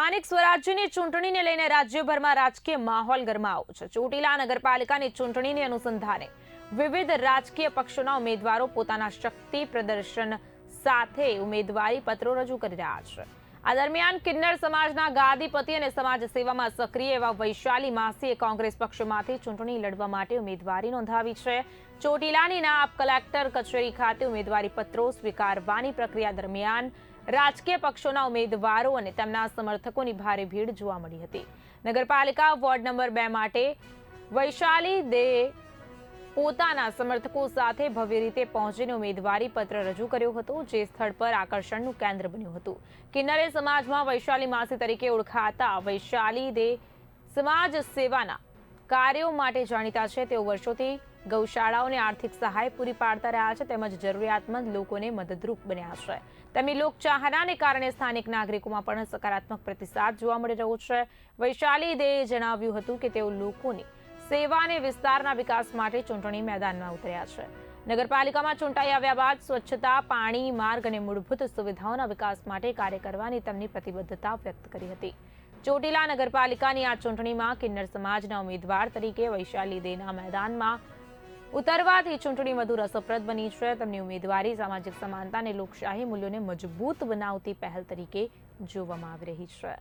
સ્થાનિક સ્વરાજ્યની ચૂંટણીને લઈને રાજ્યભરમાં રાજકીય માહોલ ગરમાયો છે। ચોટીલા નગરપાલિકાની ચૂંટણીને અનુસંધાને વિવિધ રાજકીય પક્ષોના ઉમેદવારો પોતાના શક્તિ પ્રદર્શન સાથે ઉમેદવારી પત્રો રજૂ કરી રહ્યા છે। આ દરમિયાન કિન્નર સમાજના ગાદીપતિ અને સમાજ સેવામાં સક્રિય એવા વૈશાલી માસીએ કોંગ્રેસ પક્ષમાંથી ચૂંટણી લડવા માટે ઉમેદવારી નોંધાવી છે। ચોટીલાની નાયબ કલેક્ટર કચેરી ખાતે ઉમેદવારી પત્રો સ્વીકારવાની પ્રક્રિયા દરમિયાન રાજકીય પક્ષોના ઉમેદવારો અને તેમના સમર્થકોની ભારે ભીડ જોવા મળી હતી। નગરપાલિકા વોર્ડ નંબર 2 માટે વૈશાલી દે પોતાના સમર્થકો સાથે ભવ્ય રીતે પહોંચીને ઉમેદવારી પત્ર રજૂ કર્યો હતો, જે સ્થળ પર આકર્ષણનું કેન્દ્ર બન્યું હતું। કિન્નરે સમાજમાં વૈશાલી માસી તરીકે ઓળખાતા વૈશાલી દે સમાજ સેવાના કાર્યો માટે જાણીતા છે। તેઓ વર્ષોથી ગૌશાળાઓને આર્થિક સહાય પૂરી પાડતા રહ્યા છે તેમજ જરૂરિયાતમંદ લોકોને મદદરૂપ બન્યા છે। તેમની લોકચાહનાને કારણે સ્થાનિક નાગરિકોમાં પણ સકારાત્મક પ્રતિસાદ જોવા મળી રહ્યો છે। વૈશાલી દેએ જણાવ્યું હતું કે તેઓ લોકોની સેવા અને વિસ્તારના વિકાસ માટે ચૂંટણી મેદાનમાં ઉતર્યા છે। નગરપાલિકામાં ચૂંટાઈ આવ્યા બાદ સ્વચ્છતા, પાણી, માર્ગ અને મૂળભૂત સુવિધાઓના વિકાસ માટે કાર્ય કરવાની તેમની પ્રતિબદ્ધતા વ્યક્ત કરી હતી। ચોટીલા નગરપાલિકાની આ ચૂંટણીમાં કિન્નર સમાજના ઉમેદવાર તરીકે વૈશાલી દેના મેદાનમાં ઉતરવાથી ચૂંટણી વધુ રસપ્રદ બની છે। તેમની ઉમેદવારી સામાજિક સમાનતા અને લોકશાહી મૂલ્યોને મજબૂત બનાવતી પહેલ તરીકે જોવામાં આવી રહી છે।